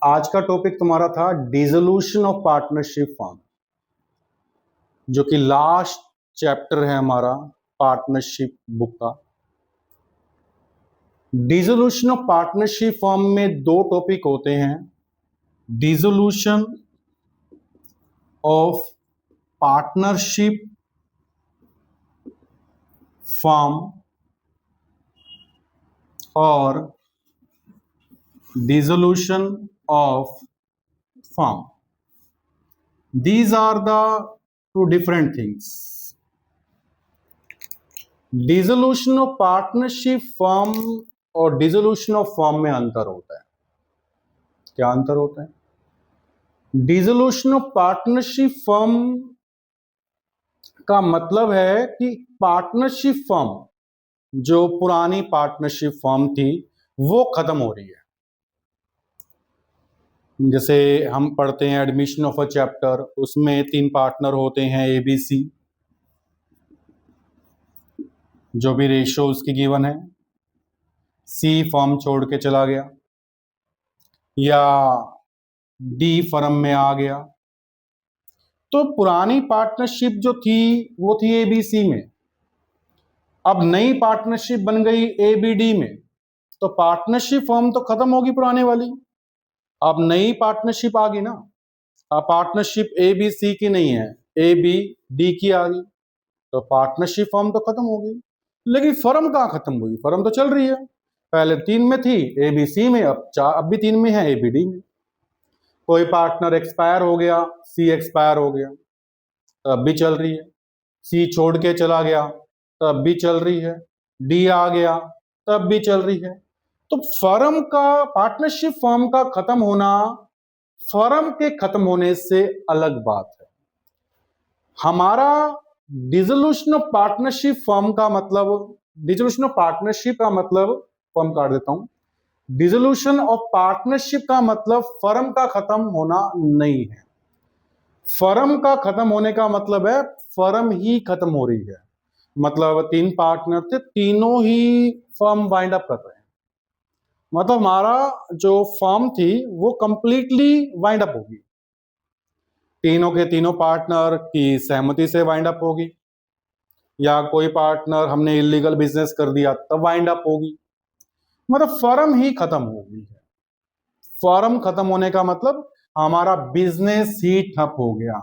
आज का टॉपिक तुम्हारा था डिसोल्यूशन ऑफ पार्टनरशिप फॉर्म, जो कि लास्ट चैप्टर है हमारा पार्टनरशिप बुक का। डिसोल्यूशन ऑफ पार्टनरशिप फॉर्म में दो टॉपिक होते हैं, डिसोल्यूशन ऑफ पार्टनरशिप फॉर्म और dissolution of form. These are the two different things. Dissolution of partnership form और डिसोल्यूशन ऑफ फॉर्म में अंतर होता है। क्या अंतर होता है? डिसोल्यूशन ऑफ पार्टनरशिप फॉर्म का मतलब है कि पार्टनरशिप फॉर्म जो पुरानी पार्टनरशिप फॉर्म थी वो खत्म हो रही है। जैसे हम पढ़ते हैं एडमिशन ऑफ अ चैप्टर, उसमें 3 पार्टनर होते हैं ABC, जो भी रेशियो उसकी गिवन है। C फर्म छोड़ के चला गया या D फर्म में आ गया, तो पुरानी पार्टनरशिप जो थी वो थी ABC में। अब नई पार्टनरशिप बन गई ABD में, तो पार्टनरशिप फर्म तो खत्म होगी पुराने वाली, अब नई पार्टनरशिप आ गई ना। अब पार्टनरशिप ABC की नहीं है, ABD की आ गई, तो पार्टनरशिप फर्म तो खत्म हो गई। लेकिन फर्म कहाँ खत्म हुई? फर्म तो चल रही है। पहले 3 में थी ABC में, अब भी 3 में है ABD में। कोई पार्टनर एक्सपायर हो गया, C एक्सपायर हो गया, तब भी चल रही है। C छोड़ के चला गया, तब भी चल रही है। D आ गया, तब भी चल रही है। तो फर्म का, पार्टनरशिप फर्म का खत्म होना फर्म के खत्म होने से अलग बात है। हमारा डिसोल्यूशन ऑफ पार्टनरशिप फर्म का मतलब, डिसोल्यूशन ऑफ पार्टनरशिप का मतलब, फर्म काट देता हूं, डिसोल्यूशन ऑफ पार्टनरशिप का मतलब फर्म का खत्म होना नहीं है। फर्म का खत्म होने का मतलब है फर्म ही खत्म हो रही है। मतलब 3 पार्टनर थे, तीनों ही फर्म वाइंड अप कर रहे हैं। मतलब हमारा जो फर्म थी वो कंप्लीटली वाइंड अप होगी, तीनों के तीनों पार्टनर की सहमति से वाइंड अप होगी, या कोई पार्टनर हमने इलीगल बिजनेस कर दिया तब वाइंड अप होगी। मतलब फर्म ही खत्म हो गई है। फर्म खत्म होने का मतलब हमारा बिजनेस ही ठप हो गया।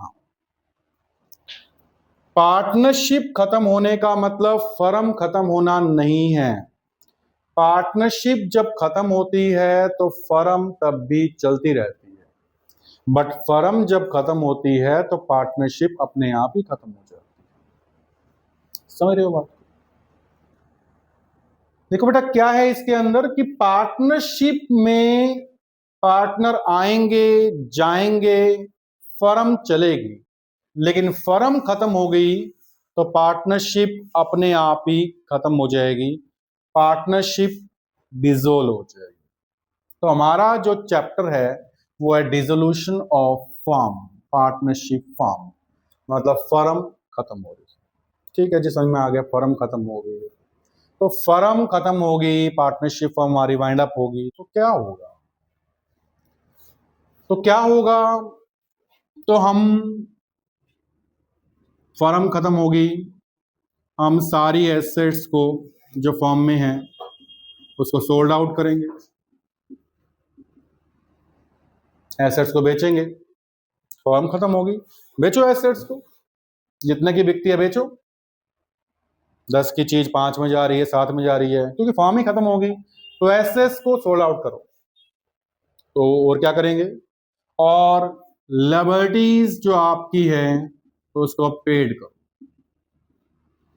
पार्टनरशिप खत्म होने का मतलब फर्म खत्म होना नहीं है। पार्टनरशिप जब खत्म होती है तो फर्म तब भी चलती रहती है, बट फर्म जब खत्म होती है तो पार्टनरशिप अपने आप ही खत्म हो जाती है। समझ रहे हो बात? देखो बेटा, क्या है इसके अंदर कि पार्टनरशिप में पार्टनर आएंगे जाएंगे, फर्म चलेगी, लेकिन फर्म खत्म हो गई तो पार्टनरशिप अपने आप ही खत्म हो जाएगी, पार्टनरशिप डिसोल्व हो जाएगी। तो हमारा जो चैप्टर है वो है dissolution of firm, partnership firm, मतलब फर्म खत्म हो रही है। ठीक है जी, समझ में आ गया। फर्म खत्म हो गई, तो फर्म खत्म होगी, पार्टनरशिप फर्म हमारी वाइंड अप होगी, तो क्या होगा? तो क्या होगा? तो हम, फर्म खत्म होगी, हम सारी एसेट्स को जो फर्म में है उसको सोल्ड आउट करेंगे, एसेट्स को बेचेंगे। फर्म खत्म होगी, बेचो एसेट्स को, जितने की बिकती है बेचो। 10 की चीज 5 में जा रही है, 7 में जा रही है, क्योंकि फर्म ही खत्म होगी। तो एसेट्स को सोल्ड आउट करो। तो और क्या करेंगे? और लायबिलिटीज जो आपकी है तो उसको पेड करो,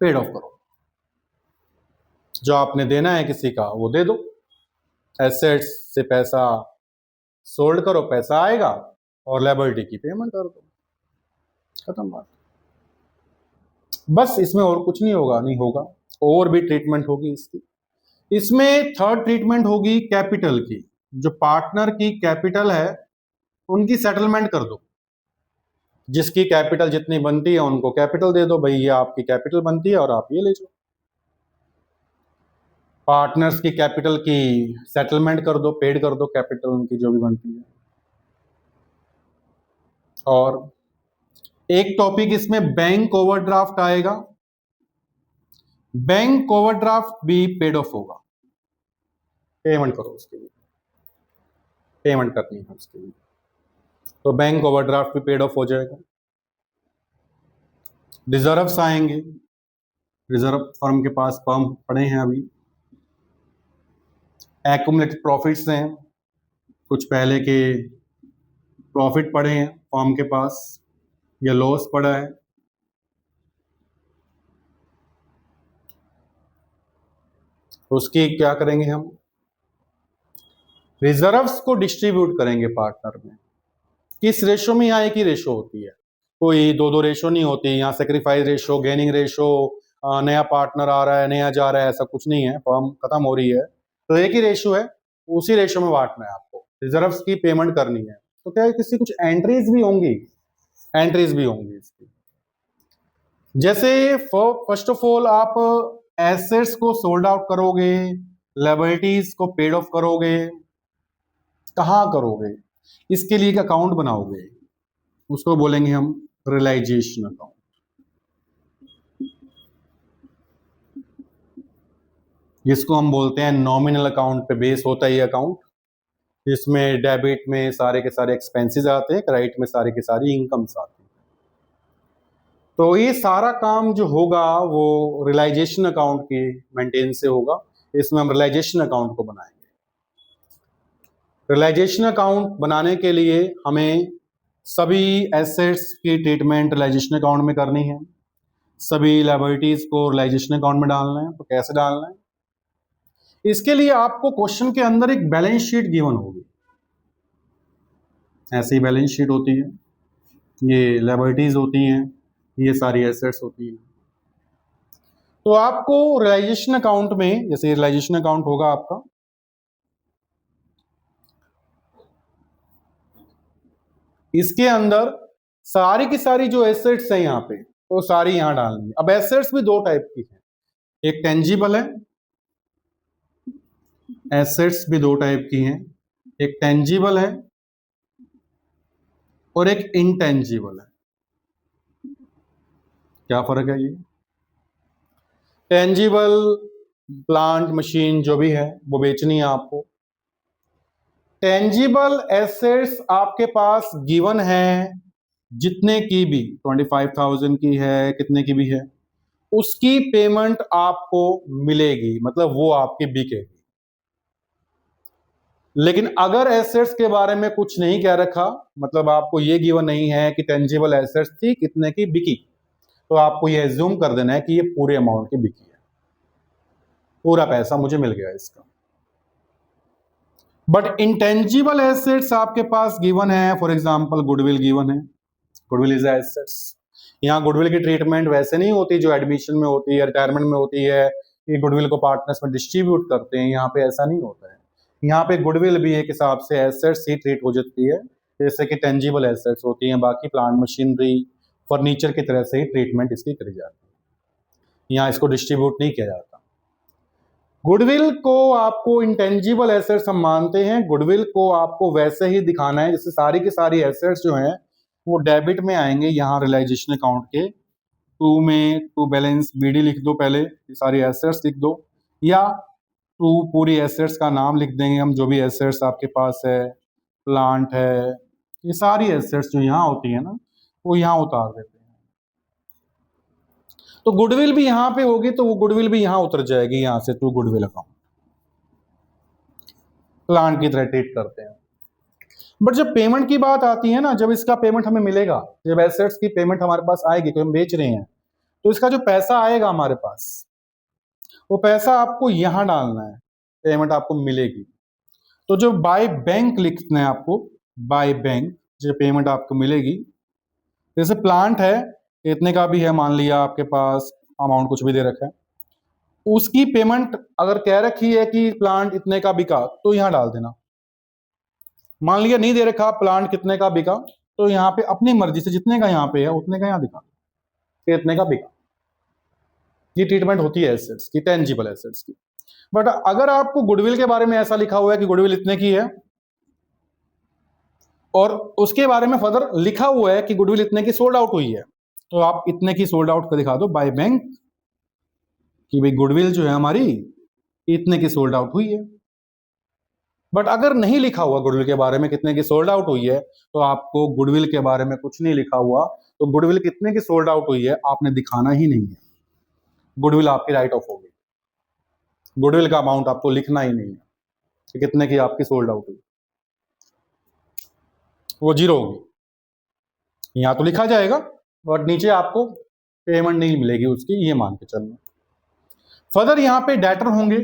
पेड ऑफ करो। जो आपने देना है किसी का वो दे दो, एसेट्स से पैसा सोल्ड करो, पैसा आएगा, और लायबिलिटी की पेमेंट कर दो, खत्म बात। बस इसमें और कुछ नहीं होगा, नहीं होगा, और भी ट्रीटमेंट होगी इसकी। इसमें थर्ड ट्रीटमेंट होगी कैपिटल की। जो पार्टनर की कैपिटल है उनकी सेटलमेंट कर दो, जिसकी कैपिटल जितनी बनती है उनको कैपिटल दे दो, भाई ये आपकी कैपिटल बनती है और आप ये ले जाओ। पार्टनर्स की कैपिटल की सेटलमेंट कर दो, पेड कर दो कैपिटल उनकी जो भी बनती है। और एक टॉपिक इसमें बैंक ओवरड्राफ्ट आएगा। बैंक ओवरड्राफ्ट भी पेड ऑफ होगा, पेमेंट करो उसके लिए, पेमेंट करनी है उसके लिए, तो बैंक ओवरड्राफ्ट भी पेड ऑफ हो जाएगा। रिजर्व्स आएंगे, रिजर्व फर्म के पास फर्म पड़े हैं अभी। एक्यूमुलेटेड प्रॉफिट्स हैं, कुछ पहले के प्रॉफिट पड़े हैं फर्म के पास या लॉस पड़ा है। उसकी क्या करेंगे हम, रिजर्व्स को डिस्ट्रीब्यूट करेंगे पार्टनर में। किस रेशो में, यहाँ एक ही रेशो होती है, कोई दो दो रेशो नहीं होती। यहाँ सेक्रीफाइस रेशो, गेनिंग रेशो, नया पार्टनर आ रहा है, नया जा रहा है, ऐसा कुछ नहीं है। फर्म खत्म हो रही है तो एक ही रेशो है, उसी रेशो में बांटना है आपको। रिजर्व्स की पेमेंट करनी है तो क्या है, किसी कुछ एंट्रीज भी होंगी, एंट्रीज भी होंगी इसकी। जैसे फर्स्ट ऑफ ऑल आप एसेट्स को सोल्ड आउट करोगे, लायबिलिटीज को पेड ऑफ करोगे, कहाँ करोगे, इसके लिए एक अकाउंट बनाओगे, उसको बोलेंगे हम रियलाइजेशन अकाउंट। जिसको हम बोलते हैं नॉमिनल अकाउंट पे बेस होता है ये अकाउंट, जिसमें डेबिट में सारे के सारे एक्सपेंसेस आते हैं, क्रेडिट में सारी की सारी इनकम्स आती हैं। तो ये सारा काम जो होगा वो रियलाइजेशन अकाउंट की मेंटेन से होगा। इसमें हम रियलाइजेशन अकाउंट को बनाएंगे। रियलाइजेशन अकाउंट बनाने के लिए हमें सभी एसेट्स की ट्रीटमेंट रियलाइजेशन अकाउंट में करनी है, सभी लायबिलिटीज को रियलाइजेशन अकाउंट में डालना है। तो कैसे डालना है, इसके लिए आपको क्वेश्चन के अंदर एक बैलेंस शीट गिवन होगी। ऐसी बैलेंस शीट होती है, ये लायबिलिटीज होती हैं, ये सारी एसेट्स होती हैं। तो आपको रियलाइजेशन अकाउंट में, जैसे रियलाइजेशन अकाउंट होगा आपका, इसके अंदर सारी की सारी जो एसेट्स हैं यहाँ पे, तो सारी यहां डालनी है। अब एसेट्स भी दो टाइप की हैं, एक टेंजिबल है, एसेट्स भी दो टाइप की हैं, एक टेंजिबल है और एक इनटेंजिबल है। क्या फर्क है ये, टेंजिबल प्लांट मशीन जो भी है वो बेचनी है आपको। टेंजिबल एसेट्स आपके पास गिवन है, जितने की भी 25,000 की है, कितने की भी है, उसकी पेमेंट आपको मिलेगी, मतलब वो आपकी बिकेगी। लेकिन अगर एसेट्स के बारे में कुछ नहीं कह रखा, मतलब आपको ये गिवन नहीं है कि टेंजिबल एसेट्स थी कितने की बिकी, तो आपको ये एज्यूम कर देना है कि ये पूरे अमाउंट की बिकी है, पूरा पैसा मुझे मिल गया इसका। बट इंटेंजिबल एसेट्स आपके पास गिवन है, फॉर एग्जांपल गुडविल गिवन है, गुडविल इज एसेट्स। यहाँ गुडविल की ट्रीटमेंट वैसे नहीं होती जो एडमिशन में होती है, रिटायरमेंट में होती है, कि गुडविल को पार्टनर्स में डिस्ट्रीब्यूट करते हैं। यहाँ पे ऐसा नहीं होता है, यहाँ पे गुडविल भी एक हिसाब से एसेट्स ही ट्रीट हो जाती है, जैसे कि टेंजिबल एसेट्स होती हैं। बाकी प्लांट मशीनरी फर्नीचर की तरह से ही ट्रीटमेंट इसकी करी जाती है, यहाँ इसको डिस्ट्रीब्यूट नहीं किया जाता। गुडविल को आपको इंटेंजिबल एसेट्स हम मानते हैं, गुडविल को आपको वैसे ही दिखाना है जैसे सारी की सारी एसेट्स जो हैं वो डेबिट में आएंगे। यहाँ रियलाइजेशन अकाउंट के टू बैलेंस बीडी लिख दो, पहले ये सारी एसेट्स लिख दो, या पूरी एसेट्स का नाम लिख देंगे हम, जो भी एसेट्स आपके पास है, प्लांट है, ये सारी एसेट्स जो यहाँ होती है ना वो यहाँ उतार देते हैं। तो गुडविल भी यहाँ पे होगी, तो वो गुडविल भी यहाँ उतर जाएगी, यहाँ से टू गुडविल अकाउंट, प्लांट की तरह ट्रीट करते हैं। बट जब पेमेंट की बात आती है ना, जब इसका पेमेंट हमें मिलेगा, जब एसेट्स की पेमेंट हमारे पास आएगी, तो हम बेच रहे हैं, तो इसका जो पैसा आएगा हमारे पास, वो पैसा आपको यहां डालना है, पेमेंट आपको मिलेगी। तो जो बाय बैंक लिखना है आपको, बाय बैंक जो पेमेंट आपको मिलेगी, जैसे प्लांट है इतने का भी है, मान लिया आपके पास अमाउंट कुछ भी दे रखा है, उसकी पेमेंट अगर कह रखी है कि प्लांट इतने का बिका, तो यहां डाल देना। मान लिया नहीं दे रखा प्लांट कितने का बिका, तो यहाँ पे अपनी मर्जी से जितने का यहाँ पे है उतने का यहाँ दिखा, इतने का बिका। ये ट्रीटमेंट होती है एसेट्स की, टेंजिबल एसेट्स की। बट अगर आपको गुडविल के बारे में ऐसा लिखा हुआ है कि गुडविल इतने की है और उसके बारे में फर्दर लिखा हुआ है कि गुडविल इतने की सोल्ड आउट हुई है, तो आप इतने की सोल्ड आउट कर दिखा दो बाय बैंक कि भाई गुडविल जो है हमारी इतने की सोल्ड आउट हुई है। बट अगर नहीं लिखा हुआ गुडविल के बारे में कितने की सोल्ड आउट हुई है, तो आपको गुडविल के बारे में कुछ नहीं लिखा हुआ, तो गुडविल कितने की सोल्ड आउट हुई है आपने दिखाना ही नहीं है, गुडविल आपकी राइट ऑफ होगी, गुडविल का अमाउंट आपको लिखना ही नहीं है कि कितने की आपकी सोल्ड आउट हुई, वो जीरो होगी। यहां तो लिखा जाएगा और नीचे आपको पेमेंट नहीं मिलेगी उसकी, ये मान के चलना। फर्दर यहाँ पे डेटर होंगे,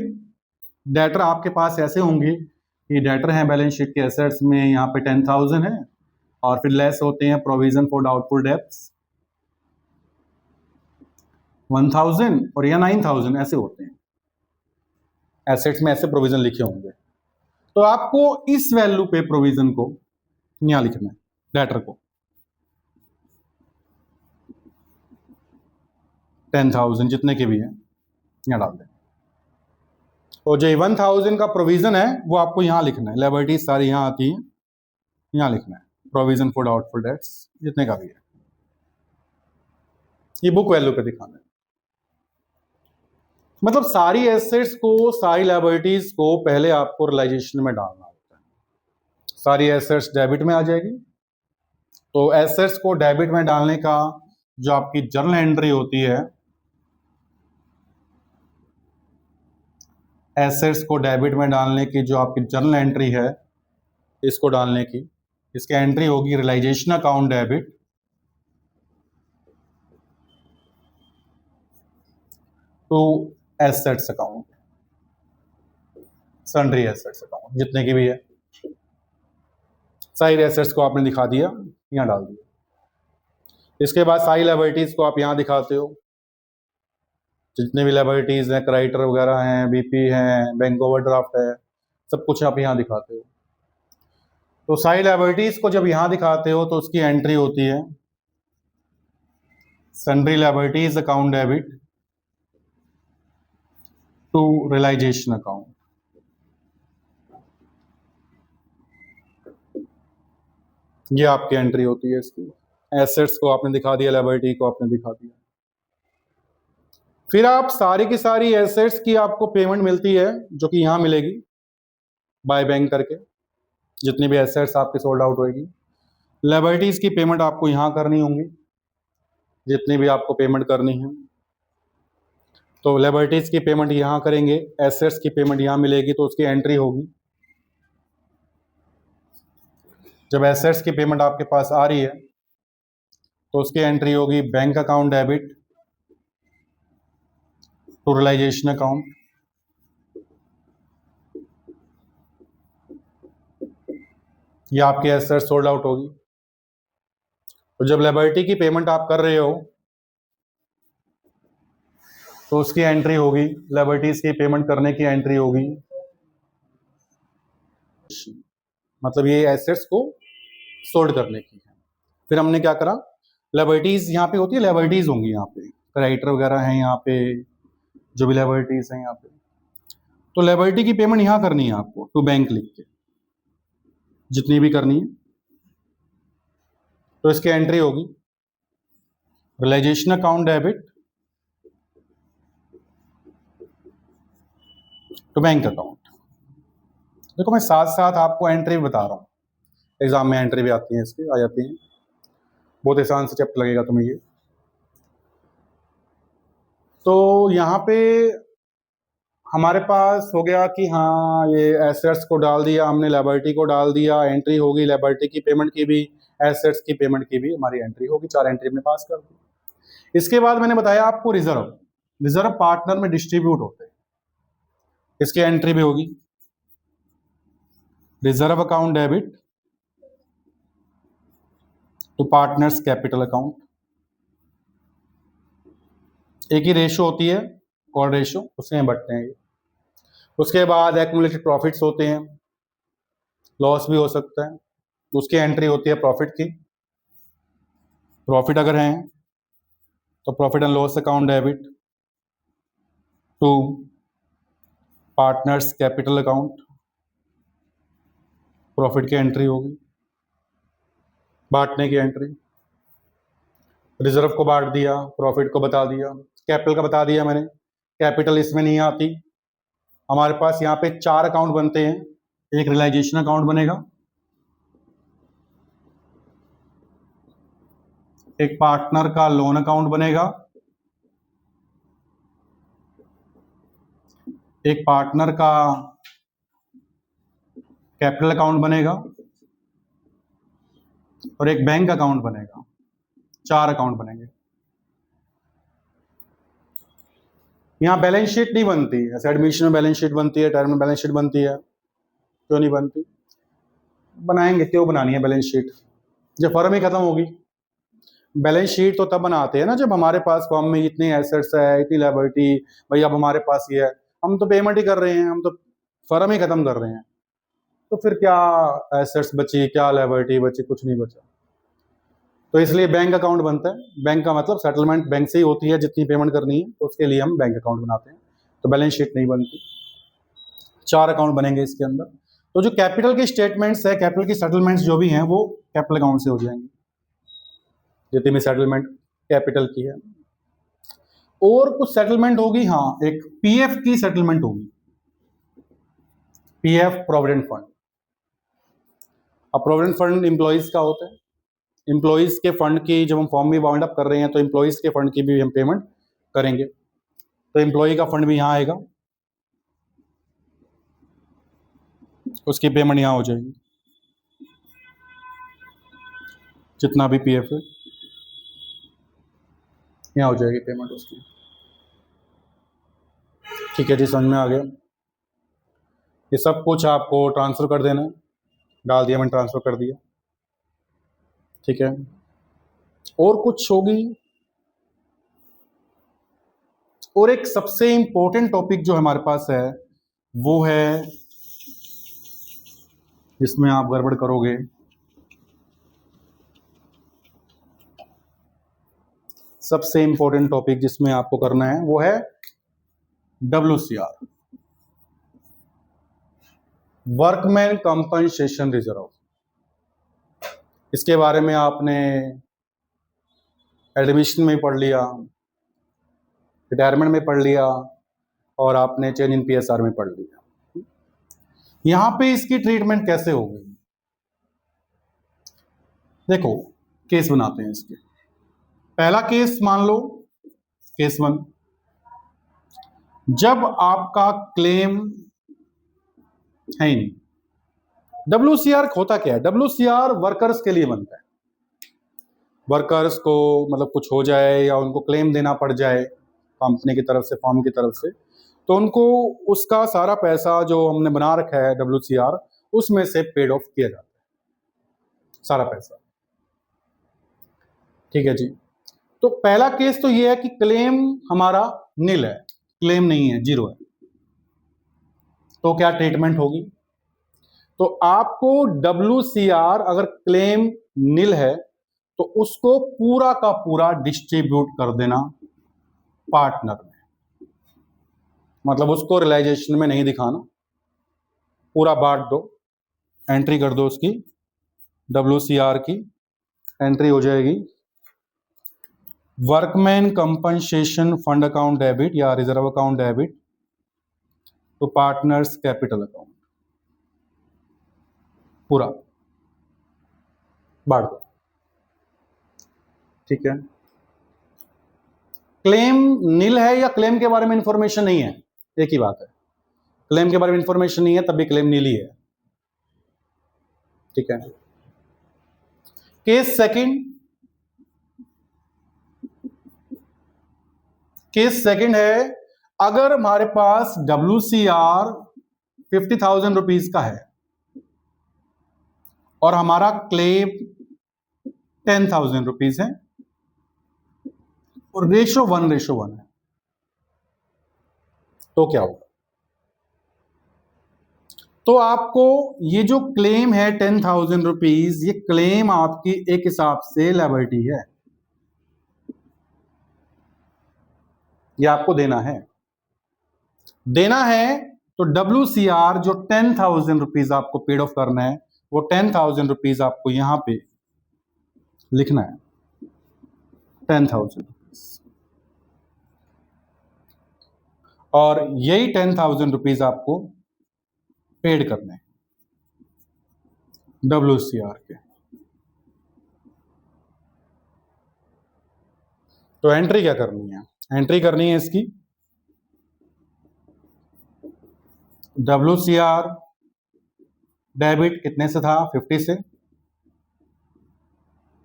डेटर आपके पास ऐसे होंगे कि डेटर है बैलेंस शीट के एसेट्स में, यहाँ पे 10,000 है और फिर लेस होते हैं प्रोविजन फॉर डाउटफुल डेब्ट्स 1,000 और या 9,000 ऐसे होते हैं एसेट्स में, ऐसे प्रोविजन लिखे होंगे। तो आपको इस वैल्यू पे प्रोविजन को यहां लिखना है, डेटर को 10,000 जितने के भी हैं यहां डाल दें, और जो 1,000 का प्रोविजन है वो आपको यहां लिखना है, लायबिलिटीज सारी यहां आती हैं, यहां लिखना है प्रोविजन फॉर डाउटफुल डेट्स जितने का भी है, ये बुक वैल्यू पे दिखाना है। मतलब सारी एसेट्स को, सारी लायबिलिटीज को पहले आपको रियलाइजेशन में डालना होता है। सारी एसेट्स डेबिट में आ जाएगी, तो एसेट्स को डेबिट में डालने का जो आपकी जर्नल एंट्री होती है, एसेट्स को डेबिट में डालने की जो आपकी जर्नल एंट्री है, इसको डालने की, इसकी एंट्री होगी realisation account debit to assets account, sundry assets account जितने की भी है, सारी एसेट्स को आपने दिखा दिया, यहां डाल दिया। इसके बाद सारी लायबिलिटीज को आप यहां दिखाते हो, जितने भी लायबिलिटीज हैं, क्रेडिटर वगैरह हैं, बीपी हैं, बैंक ओवरड्राफ्ट है, सब कुछ आप यहां दिखाते हो। तो सारी लायबिलिटीज को जब यहां दिखाते हो तो उसकी एंट्री होती है sundry liabilities account debit to realisation account, ये आपकी एंट्री होती है इसकी। एसेट्स को आपने दिखा दिया, लायबिलिटी को आपने दिखा दिया। फिर आप सारी की सारी एसेट्स की आपको पेमेंट मिलती है जो कि यहां मिलेगी बाय बैंक करके, जितनी भी एसेट्स आपकी सोल्ड आउट होगी। लायबिलिटीज की पेमेंट आपको यहां करनी होंगी, जितनी भी आपको पेमेंट करनी है, तो लायबिलिटीज की पेमेंट यहां करेंगे, एसेट्स की पेमेंट यहां मिलेगी, तो उसकी एंट्री होगी। जब एसेट्स की पेमेंट आपके पास आ रही है तो उसकी एंट्री होगी bank account debit to realisation account, ये आपकी एसेट्स सोल्ड आउट होगी। तो जब लायबिलिटी की पेमेंट आप कर रहे हो तो उसकी एंट्री होगी, लायबिलिटीज की पेमेंट करने की एंट्री होगी, मतलब ये एसेट्स को सोल्ड करने की है। फिर हमने क्या करा, लायबिलिटीज यहाँ पे होती है, लायबिलिटीज होंगी यहाँ पे, क्रेडिटर वगैरह हैं यहाँ पे, जो भी लायबिलिटीज हैं यहाँ पे, तो लायबिलिटी की पेमेंट यहाँ करनी है आपको टू बैंक लिख के, जितनी भी करनी है, तो इसकी एंट्री होगी realisation account debit to bank account. देखो मैं साथ साथ आपको एंट्री बता रहा हूँ, एग्जाम में एंट्री भी आती है इसकी, आ जाती है, बहुत आसान से चैप्टर लगेगा तुम्हें ये। तो यहाँ पे हमारे पास हो गया कि हाँ ये एसेट्स को डाल दिया हमने, लायबिलिटी को डाल दिया, एंट्री होगी लायबिलिटी की पेमेंट की भी, एसेट्स की पेमेंट की भी हमारी एंट्री होगी, 4 एंट्री हमने पास कर दी। इसके बाद मैंने बताया आपको रिजर्व, रिजर्व पार्टनर में डिस्ट्रीब्यूट होते हैं, इसकी एंट्री भी होगी reserve account debit to partners capital account, एक ही रेशो होती है, कॉल रेशो, उसमें बढ़ते हैं ये। उसके बाद एक्यूमुलेटेड प्रॉफिट्स होते हैं, लॉस भी हो सकता है, उसकी एंट्री होती है प्रॉफिट की, प्रॉफिट अगर है तो profit and loss account debit to partners capital account, profit की एंट्री होगी। बांटने की एंट्री, रिजर्व को बांट दिया, प्रॉफिट को बता दिया, कैपिटल का बता दिया मैंने, कैपिटल इसमें नहीं आती। हमारे पास यहाँ पे 4 अकाउंट बनते हैं, एक रियलाइजेशन अकाउंट बनेगा, एक पार्टनर का लोन अकाउंट बनेगा, एक पार्टनर का कैपिटल अकाउंट बनेगा और एक बैंक अकाउंट बनेगा। 4 अकाउंट बनेंगे। यहां बैलेंस शीट नहीं बनती, ऐसे एडमिशन में बैलेंस शीट बनती है, टर्म में बैलेंस शीट बनती है, क्यों नहीं बनती? बनाएंगे, क्यों बनानी है बैलेंस शीट जब फर्म ही खत्म होगी। बैलेंस शीट तो तब बनाते हैं ना जब हमारे पास फर्म में इतनी एसेट्स है, इतनी लायबिलिटी, भाई अब हमारे पास ये है, हम तो पेमेंट ही कर रहे हैं, हम तो फर्म ही खत्म कर रहे हैं, तो फिर क्या एसेट्स बची, क्या लायबिलिटी बची, कुछ नहीं बचा। तो इसलिए बैंक अकाउंट बनता है। बैंक का मतलब सेटलमेंट बैंक से ही होती है, जितनी पेमेंट करनी है, तो उसके लिए हम बैंक अकाउंट बनाते हैं, तो बैलेंस शीट नहीं बनती। 4 अकाउंट बनेंगे इसके अंदर। तो जो कैपिटल की स्टेटमेंट्स है, कैपिटल की सेटलमेंट्स जो भी हैं, वो कैपिटल अकाउंट से हो जाएंगे, जितनी भी सेटलमेंट कैपिटल की है। और कुछ सेटलमेंट होगी, हाँ, एक पीएफ की सेटलमेंट होगी, पीएफ प्रोविडेंट फंड। अब प्रोविडेंट फंड एम्प्लॉइज का होता है, एम्प्लॉइज के फंड की जब हम फॉर्म में बाउंड अप कर रहे हैं तो एम्प्लॉइज के फंड की भी हम पेमेंट करेंगे, तो एम्प्लॉय का फंड भी यहां आएगा, उसकी पेमेंट यहां हो जाएगी, जितना भी पीएफ है यहां हो जाएगी पेमेंट उसकी। ठीक है जी, समझ में आ गया। ये सब कुछ आपको ट्रांसफर कर देना है, डाल दिया मैंने, ट्रांसफर कर दिया। ठीक है, और कुछ होगी, और एक सबसे इंपॉर्टेंट टॉपिक जो हमारे पास है वो है, जिसमें आप गड़बड़ करोगे, सबसे इंपॉर्टेंट टॉपिक जिसमें आपको करना है वो है WCR, वर्कमैन कंपनसेशन रिजर्व। इसके बारे में आपने एडमिशन में पढ़ लिया, रिटायरमेंट में पढ़ लिया, और आपने चेंज इन PSR में पढ़ लिया। यहां पे इसकी ट्रीटमेंट कैसे होगी, देखो केस बनाते हैं इसके। पहला केस मान लो, केस 1, जब आपका क्लेम है ही नहीं। WCR होता क्या है? WCR वर्कर्स के लिए बनता है, वर्कर्स को मतलब कुछ हो जाए या उनको क्लेम देना पड़ जाए कंपनी की तरफ से, फर्म की तरफ से, तो उनको उसका सारा पैसा जो हमने बना रखा है WCR, उसमें से पेड ऑफ किया जाता है सारा पैसा। ठीक है जी। तो पहला केस तो ये है कि क्लेम हमारा नील है, क्लेम नहीं है, जीरो है, तो क्या ट्रीटमेंट होगी? तो आपको WCR अगर क्लेम नील है तो उसको पूरा का पूरा डिस्ट्रीब्यूट कर देना पार्टनर में, मतलब उसको रियलाइजेशन में नहीं दिखाना, पूरा बांट दो, एंट्री कर दो, उसकी WCR की एंट्री हो जाएगी, workman compensation fund account debit या रिजर्व अकाउंट डेबिट तो पार्टनर्स कैपिटल अकाउंट, पूरा बांट दो। ठीक है, क्लेम नील है या क्लेम के बारे में इंफॉर्मेशन नहीं है, एक ही बात है, क्लेम के बारे में इंफॉर्मेशन नहीं है तब भी क्लेम नील ही है। ठीक है, केस सेकंड, केस सेकंड है, अगर हमारे पास WCR 50,000 रुपीज का है और हमारा क्लेम 10,000 रुपीज है और रेशो 1:1 है, तो क्या होगा? तो आपको ये जो क्लेम है 10,000 रुपीज, ये क्लेम आपकी एक हिसाब से लायबिलिटी है, ये आपको देना है, देना है। तो WCR जो 10,000 रुपीज आपको पेड ऑफ करना है, वो 10,000 रुपीज आपको यहां पे लिखना है 10,000 और यही 10,000 रुपीज आपको पेड करने WCR के। तो एंट्री क्या करनी है? एंट्री करनी है इसकी WCR डेबिट कितने से था? 50 से,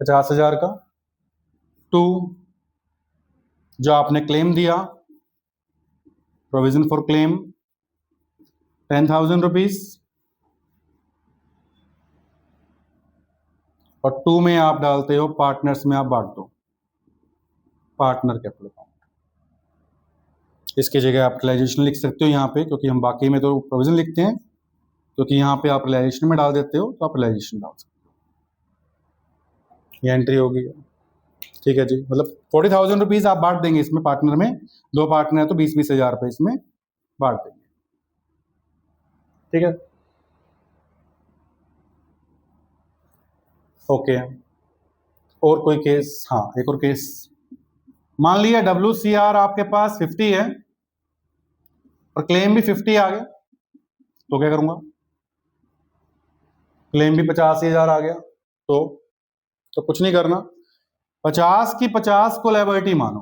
50,000 का, टू जो आपने क्लेम दिया, प्रोविजन फॉर क्लेम 10,000 रुपीज, और टू में आप डालते हो पार्टनर्स में, आप बांट दो पार्टनर कैपिटल अकाउंट। इसकी जगह आप रियलाइजेशन लिख सकते हो यहाँ पे, क्योंकि हम बाकी में तो प्रोविजन लिखते हैं, क्योंकि यहाँ पे आप रियलाइजेशन में डाल देते हो तो आप रियलाइजेशन डाल सकते हो। ये एंट्री होगी, ठीक है जी। मतलब 40,000 रुपीज आप बांट देंगे इसमें पार्टनर में, 2 पार्टनर है तो 20-20 हजार रुपये इसमें बांट देंगे, ठीक है, ओके। और कोई केस? हाँ, एक और केस। मान लिया WCR आपके पास 50 है और क्लेम भी 50 आ गया, तो क्या करूंगा? क्लेम भी 85,000 आ गया, तो कुछ नहीं करना, 50 की 50 को लायबिलिटी मानो,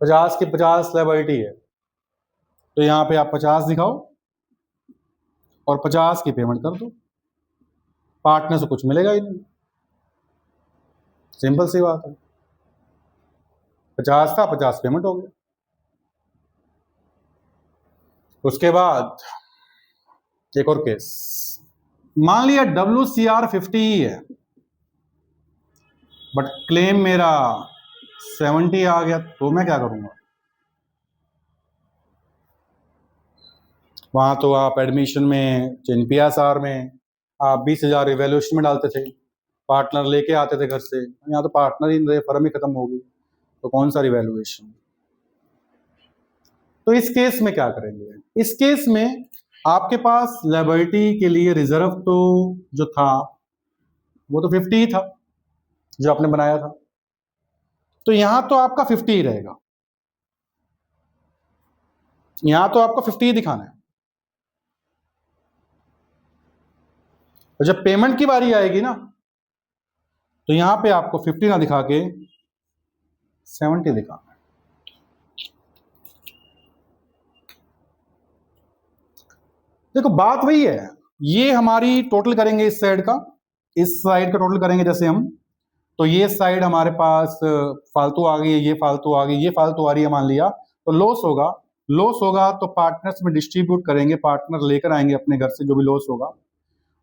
50 की 50 लायबिलिटी है, तो यहां पे आप 50 दिखाओ और 50 की पेमेंट कर दो, पार्टनर से कुछ मिलेगा ही नहीं, सिंपल सी बात है। 50 था, 50 पेमेंट हो गया। उसके बाद एक और केस, मान लिया WCR 50 ही है बट क्लेम मेरा 70 आ गया, तो मैं क्या करूंगा? वहां तो आप एडमिशन में, NPSR में आप 20,000 इवेल्युएशन में डालते थे, पार्टनर लेके आते थे घर से, यहाँ तो पार्टनर ही नहीं रहे, फर्म ही खत्म होगी, तो कौन सा रिवैल्यूएशन? तो इस केस में क्या करेंगे? इस केस में आपके पास लायबिलिटी के लिए रिजर्व तो जो था वो तो 50 ही था जो आपने बनाया था, तो यहां तो आपका 50 ही रहेगा, यहां तो आपको 50 ही दिखाना है। तो जब पेमेंट की बारी आएगी ना, तो यहां पे आपको 50 ना दिखा के 70 दिखाना है। देखो बात वही है, ये हमारी टोटल करेंगे इस साइड का, इस साइड का टोटल करेंगे जैसे हम, तो ये साइड हमारे पास फालतू आ गई है, ये फालतू आ गई, ये फालतू आ रही है, मान लिया तो लॉस होगा, लॉस होगा तो पार्टनर्स में डिस्ट्रीब्यूट करेंगे, पार्टनर लेकर आएंगे अपने घर से जो भी लॉस होगा।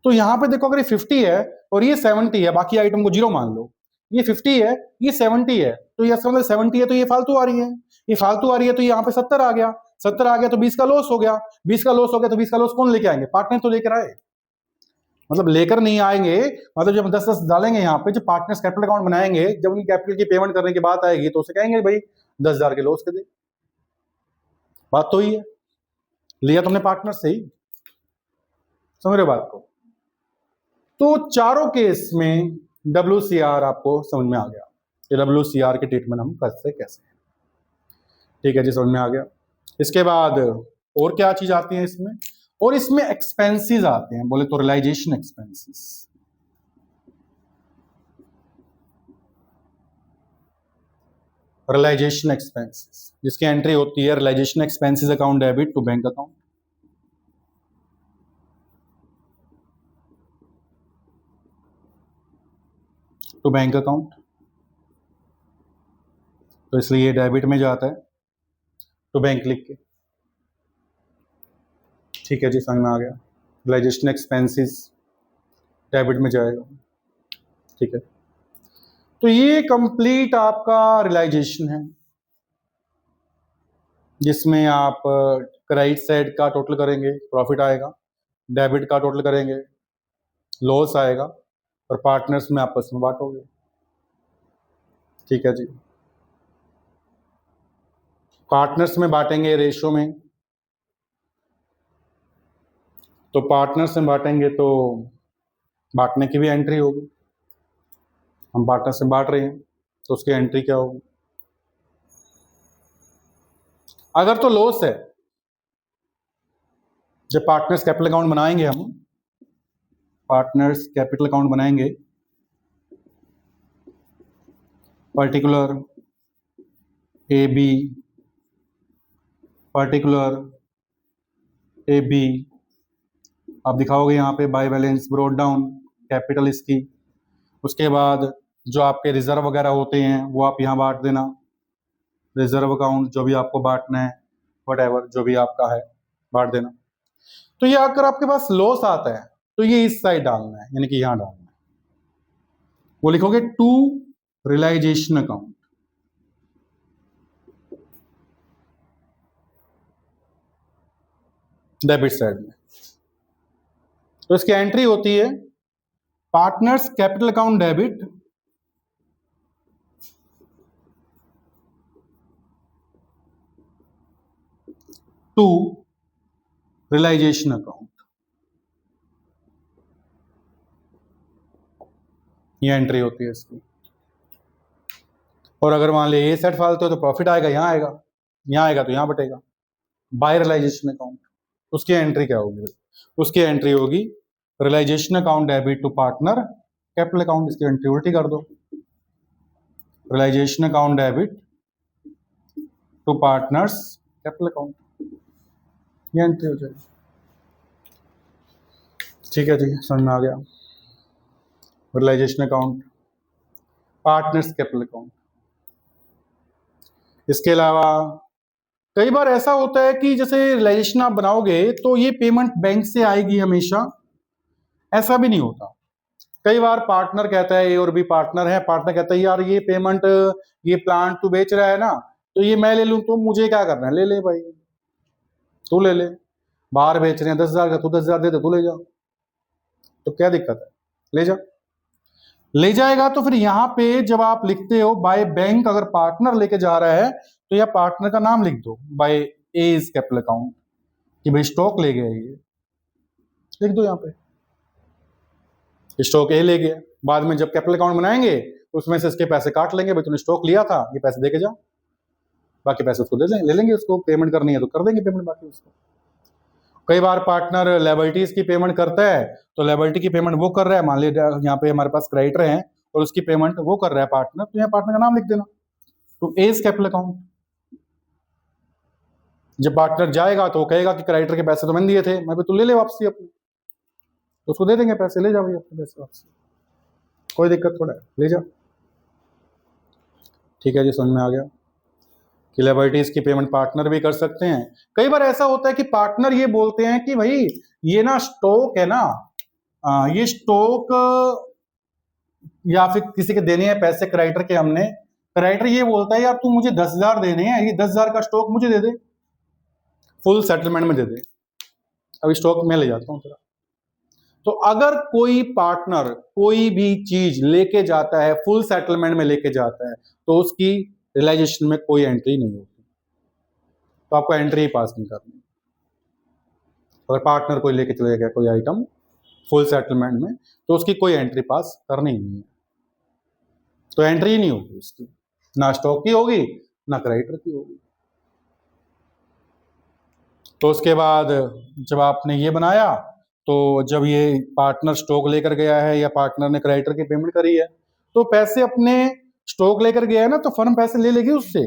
तो यहां पे देखो, अगर ये 50 है और ये 70 है, बाकी आइटम को जीरो मान लो, ये 50 है, ये 70 है, तो ये 70 है तो ये फालतू आ रही है, ये फालतू आ रही है, तो यहाँ पे 70 आ गया, 70 आ गया तो 20 का लॉस हो गया, 20 का लॉस हो गया तो 20 का लॉस कौन लेके आएंगे? पार्टनर तो लेकर आए, मतलब लेकर नहीं आएंगे, मतलब जब 10-10 डालेंगे यहाँ पे, जो पार्टनर्स कैपिटल अकाउंट बनाएंगे, जब उनकी कैपिटल की पेमेंट करने की बात आएगी तो उसे कहेंगे भाई 10,000 के लॉस के दे, बात तो ही है, लिया तुमने पार्टनर से ही, समझ रहे हो बात को? तो चारों केस में WCR आपको समझ में आ गया, ये WCR के ट्रीटमेंट हम करते कैसे, ठीक है जी, समझ में आ गया। इसके बाद और क्या चीज आती है इसमें? और इसमें एक्सपेंसेस आते हैं, बोले तो रियलाइजेशन एक्सपेंसेस, रियलाइजेशन एक्सपेंसेस जिसकी एंट्री होती है realisation expenses account debit to bank account, to bank account, तो इसलिए ये डेबिट में जाता है, टू बैंक लिख के, ठीक है जी, समझ में आ गया। रियलाइजेशन एक्सपेंसेस डेबिट में जाएगा, ठीक है। तो ये कंप्लीट आपका रियलाइजेशन है, जिसमें आप क्रेडिट साइड का टोटल करेंगे, प्रॉफिट आएगा, डेबिट का टोटल करेंगे, लॉस आएगा, और पार्टनर्स में आपस में बांटोगे, ठीक है जी। पार्टनर्स में बांटेंगे रेशो में, तो पार्टनर्स में बांटेंगे तो बांटने की भी एंट्री होगी, हम पार्टनर से बांट रहे हैं तो उसकी एंट्री क्या होगी। अगर तो लॉस है, जब पार्टनर्स कैपिटल अकाउंट बनाएंगे, हम पार्टनर्स कैपिटल अकाउंट बनाएंगे, particular A B, particular A B, आप दिखाओगे यहाँ पे by balance brought down capital इसकी। उसके बाद जो आपके रिजर्व वगैरह होते हैं वो आप यहाँ बांट देना, रिजर्व अकाउंट जो भी आपको बांटना है, वट जो भी आपका है बांट देना। तो ये अगर आपके पास लॉस आता है तो ये इस साइड डालना है, यानी कि यहां डालना है, वो लिखोगे to realisation account, debit side में। तो इसकी एंट्री होती है partners capital account debit to realisation account, ये एंट्री होती है इसकी। और अगर मान लिया ये सेट फालतू है तो प्रॉफिट आएगा, यहां आएगा, यहां आएगा तो यहां बटेगा। बाय रियलाइजेशन अकाउंट, उसकी एंट्री क्या होगी? उसकी एंट्री होगी realisation account debit to partner capital account, इसकी एंट्री उल्टी कर दो, realisation account debit to partners capital account, ये एंट्री हो जाएगी। ठीक है जी, समझ में आ गया। Realisation account, partners capital account. इसके अलावा कई बार ऐसा होता है कि जैसे रियलाइजेशन आप बनाओगे तो ये पेमेंट बैंक से आएगी हमेशा, ऐसा भी नहीं होता। कई बार पार्टनर कहता है, ए और बी पार्टनर है, पार्टनर कहता है यार ये पेमेंट, ये प्लांट तू बेच रहा है ना, तो ये मैं ले लूं तो मुझे क्या करना है, ले ले भाई, तू ले ले, बाहर बेच रहे हैं 10,000 का, तू 10,000 दे दे, तू ले जा, तो क्या दिक्कत है, ले जा। ले जाएगा तो फिर यहां पे जब आप लिखते हो बाय बैंक, अगर पार्टनर लेके जा रहा है तो यह पार्टनर का नाम लिख दो, बाय एज कैपिटल अकाउंट, कि भाई स्टॉक ले गया, ये लिख दो यहां पे, स्टॉक ए ले गया। बाद में जब कैपिटल अकाउंट बनाएंगे उसमें से इसके पैसे काट लेंगे, भाई तूने स्टॉक लिया था, ये पैसे देके जा, बाकी पैसे उसको दे लेंगे, ले लेंगे, उसको पेमेंट करनी है तो कर देंगे पेमेंट बाकी उसको। कई बार पार्टनर लेबर्टीज की पेमेंट करता है तो लेबर्टी की पेमेंट वो कर रहा है, मान लीजिए यहाँ पे हमारे पास क्रेडिटर हैं और उसकी पेमेंट वो कर रहा है पार्टनर, तो यहाँ पार्टनर का नाम लिख देना, तो एज कैपिटल अकाउंट। जब पार्टनर जाएगा तो वो कहेगा कि क्रेडिटर के पैसे तो मैंने दिए थे, मैं भी, तू ले ले वापसी अपनी, तो उसको दे देंगे पैसे, ले जा भाई अपने पैसे वापसी, कोई दिक्कत थोड़ा है, ले जा। ठीक है जी, समझ में आ गया कि लिबर्टीज की पेमेंट पार्टनर भी कर सकते हैं। कई बार ऐसा होता है कि पार्टनर ये बोलते हैं कि भाई ये ना स्टॉक है ना, ये स्टॉक, या फिर किसी के देने हैं पैसे क्रेडिटर के, हमने, क्रेडिटर ये बोलता है यार तू मुझे 10,000 देने हैं, ये 10,000 का स्टॉक मुझे दे दे, फुल सेटलमेंट में दे दे, अभी स्टॉक मैं ले जाता हूं तेरा। तो अगर कोई पार्टनर कोई भी चीज लेके जाता है, फुल सेटलमेंट में लेके जाता है, तो उसकी रियलाइजेशन में कोई एंट्री नहीं होती, तो आपको एंट्री ही पास नहीं करनी। अगर पार्टनर कोई लेके चले गया कोई आइटम फुल सेटलमेंट में, तो उसकी कोई एंट्री पास करनी ही नहीं है, तो एंट्री ही नहीं होगी उसकी, ना स्टॉक की होगी ना क्रेडिटर की होगी। तो उसके बाद जब आपने ये बनाया, तो जब ये पार्टनर स्टॉक लेकर गया है या पार्टनर ने क्रेडिटर की पेमेंट करी है, तो पैसे अपने स्टॉक लेकर गया है ना, तो फर्म पैसे ले लेगी उससे,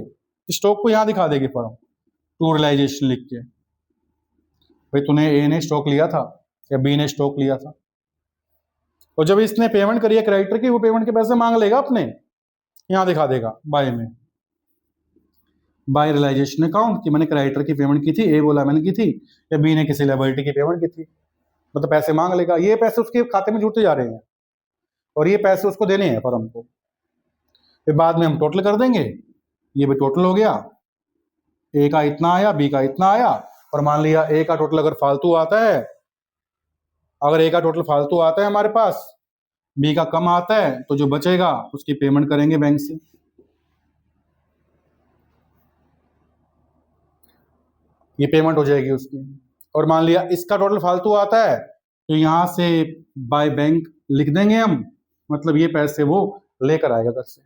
स्टॉक को यहां दिखा देगी फर्म, टू रियलाइजेशन लिख के, भाई तूने ए ने स्टॉक लिया था या बी ने स्टॉक लिया था। और जब इसने पेमेंट करी है क्रेडिटर की, वो पेमेंट के पैसे मांग लेगा अपने, यहां दिखा देगा बाय में, बाय रियलाइजेशन अकाउंट, कि मैंने क्रेडिटर की पेमेंट की थी, ए बोला मैंने की थी, या बी ने किसी लायबिलिटी की पेमेंट की थी, मतलब पैसे मांग लेगा। ये पैसे उसके खाते में जुड़ते जा रहे हैं और ये पैसे उसको देने हैं फर्म को, फिर बाद में हम टोटल कर देंगे, ये भी टोटल हो गया, ए का इतना आया, बी का इतना आया, और मान लिया ए का टोटल अगर फालतू आता है, अगर ए का टोटल फालतू आता है हमारे पास, बी का कम आता है, तो जो बचेगा उसकी पेमेंट करेंगे बैंक से। ये पेमेंट हो जाएगी उसकी। और मान लिया इसका टोटल फालतू आता है, तो यहां से बाय बैंक लिख देंगे हम, मतलब ये पैसे वो लेकर आएगा घर से।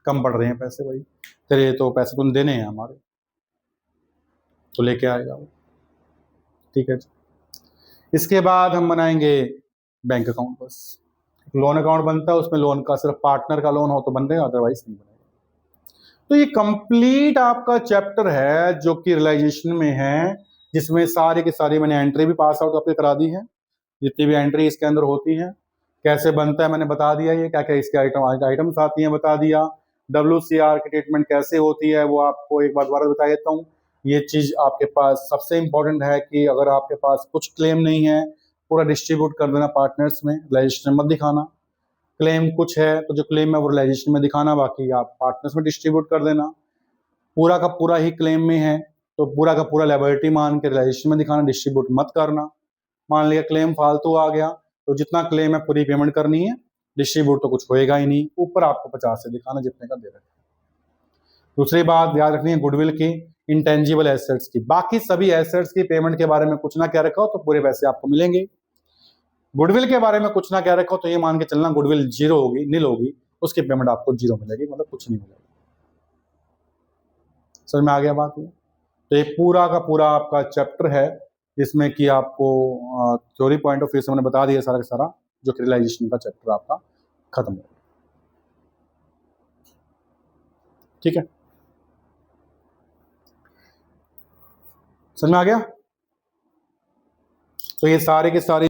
कम पड़ रहे हैं पैसे भाई, तेरे तो पैसे तुम देने हैं हमारे, तो लेके आएगा वो। ठीक है जी। इसके बाद हम बनाएंगे बैंक अकाउंट। बस लोन अकाउंट बनता है, उसमें लोन का सिर्फ पार्टनर का लोन हो तो बन जाएगा, अदरवाइज नहीं बनेगा। तो ये कंप्लीट आपका चैप्टर है जो कि रियलाइजेशन में है, जिसमें सारी की सारी मैंने एंट्री भी पास आउट आपके करा दी है। जितनी भी एंट्री इसके अंदर होती है, कैसे बनता है मैंने बता दिया, ये क्या क्या इसके आइटम्स आती हैं बता दिया। WCR की ट्रीटमेंट कैसे होती है वो आपको एक बार दोबारा बता देता हूँ। ये चीज आपके पास सबसे इंपॉर्टेंट है कि अगर आपके पास कुछ क्लेम नहीं है, पूरा डिस्ट्रीब्यूट कर देना पार्टनर्स में, रियलाइजेशन मत दिखाना। क्लेम कुछ है तो जो क्लेम है वो रियलाइजेशन में दिखाना, बाकी आप पार्टनर्स में डिस्ट्रीब्यूट कर देना। पूरा का पूरा ही क्लेम में है तो पूरा का पूरा लायबिलिटी मान के रियलाइजेशन में दिखाना, डिस्ट्रीब्यूट मत करना। मान लिया क्लेम फालतू आ गया तो जितना क्लेम है पूरी पेमेंट करनी है, डिस्ट्रीब्यूट तो कुछ होएगा ही नहीं, ऊपर आपको 50 से दिखाना जितने का दे रहे। दूसरी बात याद रखनी है गुडविल की, इंटेंजिबल एसेट्स की। बाकी सभी एसेट्स की पेमेंट के बारे में कुछ ना क्या रखा हो तो पूरे पैसे आपको मिलेंगे। गुडविल के बारे में कुछ ना क्या रखा हो तो ये मान के चलना गुडविल जीरो होगी, नील होगी, उसकी पेमेंट आपको जीरो मिलेगी, मतलब कुछ नहीं मिलेगा। समझ में आ गया बात? ये तो ये पूरा का पूरा आपका चैप्टर है जिसमें कि आपको थ्योरी पॉइंट ऑफ व्यू से मैंने बता दिया सारा का सारा, जो कि रियलाइजेशन का चैप्टर आपका खत्म हो। ठीक है, समझ में आ गया? तो ये सारे के सारे